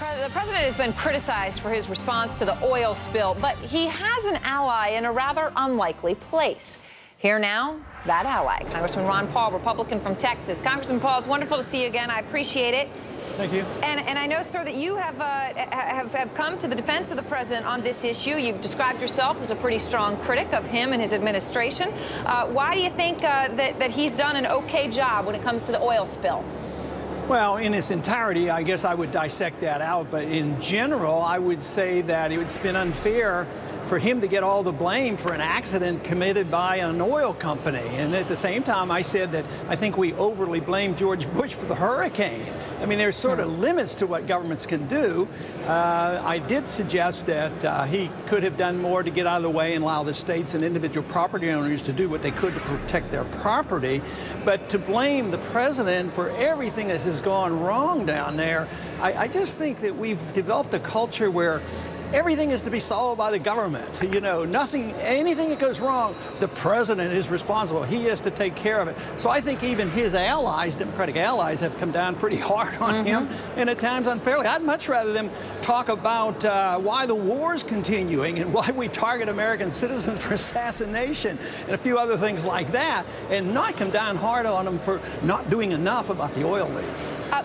The president has been criticized for his response to the oil spill, but he has an ally in a rather unlikely place. Here now, that ally, Congressman Ron Paul, Republican from Texas. Congressman Paul, it's wonderful to see you again. I appreciate it. Thank you. And I know, sir, that you have come to the defense of the president on this issue. You've described yourself as a pretty strong critic of him and his administration. Why do you think that he's done an okay job when it comes to the oil spill? Well, in its entirety, I guess I would dissect that out. But in general, I would say that it's been unfair for him to get all the blame for an accident committed by an oil company. And at the same time, I said that I think we overly blame George Bush for the hurricane. I mean, there's sort of limits to what governments can do. I did suggest that he could have done more to get out of the way and allow the states and individual property owners to do what they could to protect their property. But to blame the president for everything that has gone wrong down there, I just think that we've developed a culture where everything is to be solved by the government. You know, anything that goes wrong, the president is responsible. He has to take care of it. So I think even his allies, Democratic allies, have come down pretty hard on him, and at times unfairly. I'd much rather them talk about why the war is continuing and why we target American citizens for assassination and a few other things like that, and not come down hard on them for not doing enough about the oil leak.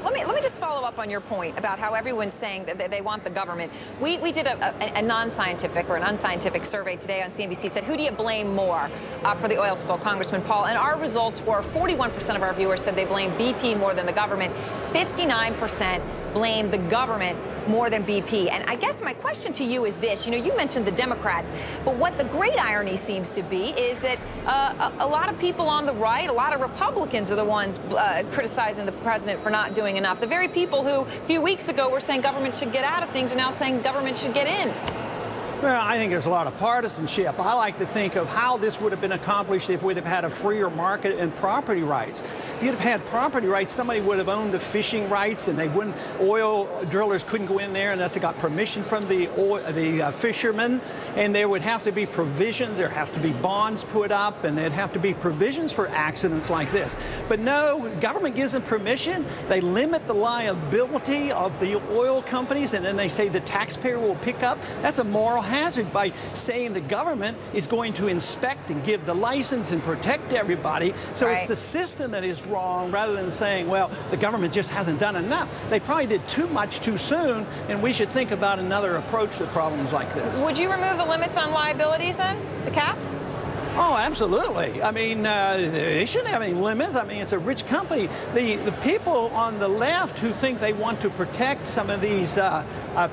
Let me just follow up on your point about how everyone's saying that they want the government. We did a non-scientific or an unscientific survey today on CNBC. Said, who do you blame more for the oil spill, Congressman Paul? And our results were 41% of our viewers said they blame BP more than the government. 59% blame the government more than BP. And I guess my question to you is this. You know, you mentioned the Democrats, but what the great irony seems to be is that a lot of people on the right, a lot of Republicans are the ones criticizing the president for not doing enough. The very people who a few weeks ago were saying government should get out of things are now saying government should get in. Well, I think there's a lot of partisanship. I like to think of how this would have been accomplished if we'd have had a freer market and property rights. If you'd have had property rights, somebody would have owned the fishing rights, and oil drillers couldn't go in there unless they got permission from the fishermen, and there would have to be provisions. There have to be bonds put up, and there'd have to be provisions for accidents like this. But no, government gives them permission. They limit the liability of the oil companies, and then they say the taxpayer will pick up. That's a moral hazard by saying the government is going to inspect and give the license and protect everybody. So It's the system that is wrong, rather than saying, well, the government just hasn't done enough. They probably did too much too soon, and we should think about another approach to problems like this. Would you remove the limits on liabilities then, the cap? Oh, absolutely. I mean, they shouldn't have any limits. I mean, it's a rich company. The people on the left who think they want to protect some of these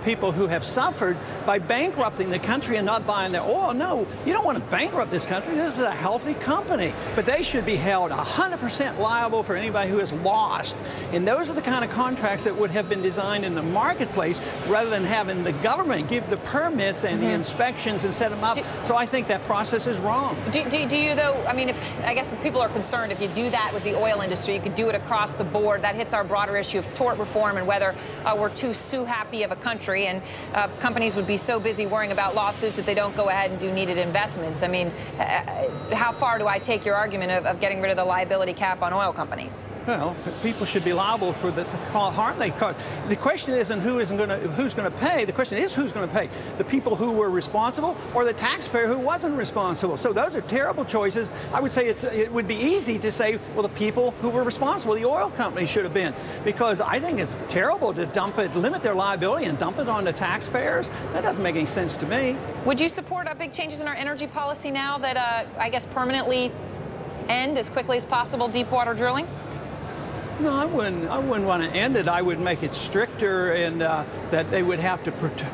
people who have suffered by bankrupting the country and not buying their oil. No, you don't want to bankrupt this country. This is a healthy company. But they should be held 100% liable for anybody who has lost. And those are the kind of contracts that would have been designed in the marketplace rather than having the government give the permits and the inspections and set them up. So I think that process is wrong. Do you, though, I mean, I guess if people are concerned, if you do that with the oil industry, you could do it across the board. That hits our broader issue of tort reform and whether we're too happy of a country, and companies would be so busy worrying about lawsuits that they don't go ahead and do needed investments. I mean, how far do I take your argument of getting rid of the liability cap on oil companies? Well, people should be liable for the harm they cause. The question isn't who's going to pay. The question is who's going to pay. The people who were responsible or the taxpayer who wasn't responsible. So those are terrible choices. I would say it would be easy to say, well, the people who were responsible, the oil companies should have been, because I think it's terrible to limit their liability and dump it on the taxpayers. That doesn't make any sense to me. Would you support big changes in our energy policy now that, I guess, permanently end as quickly as possible deepwater drilling? No, I wouldn't want to end it. I would make it stricter, and that they would have to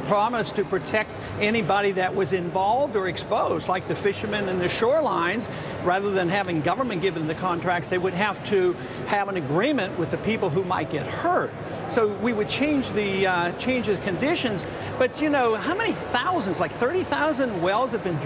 promise to protect anybody that was involved or exposed, like the fishermen and the shorelines. Rather than having government giving the contracts, they would have to have an agreement with the people who might get hurt. So we would change the conditions. But, you know, how many thousands, like 30,000 wells have been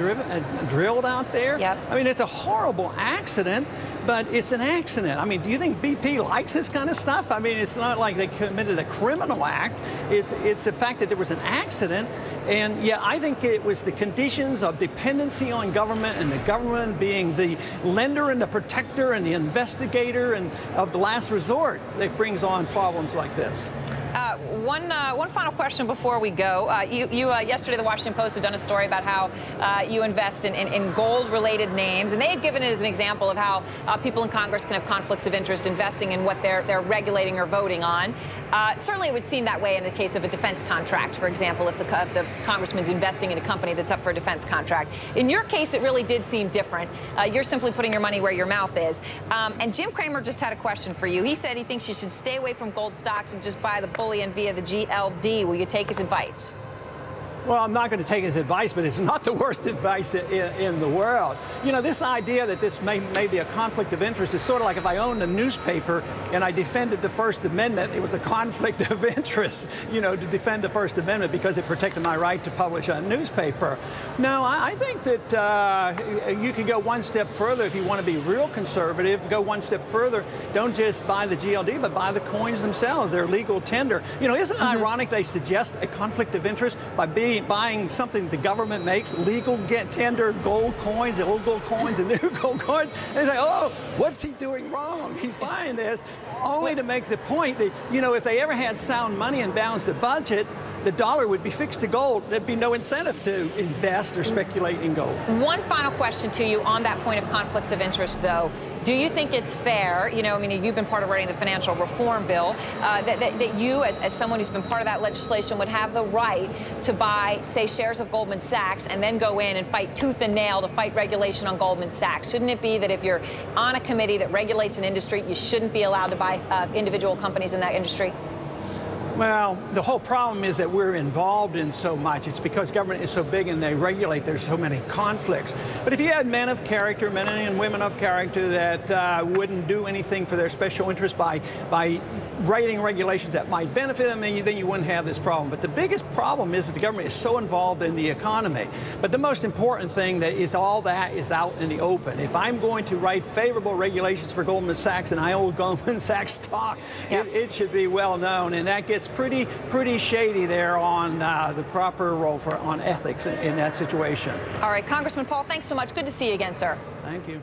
drilled out there? Yep. I mean, it's a horrible accident, but it's an accident. I mean, do you think BP likes this kind of stuff? I mean, it's not like they committed a criminal act. It's the fact that there was an accident. And yeah, I think it was the conditions of dependency on government, and the government being the lender and the protector and the investigator and of the last resort that brings on problems like this. One final question before we go. Yesterday, the Washington Post had done a story about how you invest in gold-related names, and they had given it as an example of how people in Congress can have conflicts of interest investing in what they're regulating or voting on. Certainly, it would seem that way in the case of a defense contract, for example, if the congressman's investing in a company that's up for a defense contract. In your case, it really did seem different. You're simply putting your money where your mouth is. And Jim Cramer just had a question for you. He said he thinks you should stay away from gold stocks and just buy the bullion via the GLD. Will you take his advice? Well, I'm not going to take his advice, but it's not the worst advice in the world. You know, this idea that this may be a conflict of interest is sort of like if I owned a newspaper and I defended the First Amendment, it was a conflict of interest, you know, to defend the First Amendment because it protected my right to publish a newspaper. No, I think that you could go one step further if you want to be real conservative. Go one step further. Don't just buy the GLD, but buy the coins themselves. They're legal tender. You know, isn't it ironic they suggest a conflict of interest by buying something the government makes, legal, tender gold coins, the old gold coins and new gold coins? And they say, oh, what's he doing wrong? He's buying this only to make the point that, you know, if they ever had sound money and balanced the budget, the dollar would be fixed to gold. There'd be no incentive to invest or speculate in gold. One final question to you on that point of conflicts of interest, though. Do you think it's fair, you know, I mean, you've been part of writing the financial reform bill, that you, as someone who's been part of that legislation, would have the right to buy, say, shares of Goldman Sachs and then go in and fight tooth and nail to fight regulation on Goldman Sachs? Shouldn't it be that if you're on a committee that regulates an industry, you shouldn't be allowed to buy individual companies in that industry? Well, the whole problem is that we're involved in so much. It's because government is so big and they regulate, there's so many conflicts. But if you had men of character, men and women of character that wouldn't do anything for their special interest by writing regulations that might benefit them, then you wouldn't have this problem. But the biggest problem is that the government is so involved in the economy. But the most important thing that is all that is out in the open. If I'm going to write favorable regulations for Goldman Sachs and I own Goldman Sachs stock, yep, it should be well known. And that gets pretty shady there on the proper role on ethics in that situation. All right, Congressman Paul, thanks so much. Good to see you again, sir. Thank you.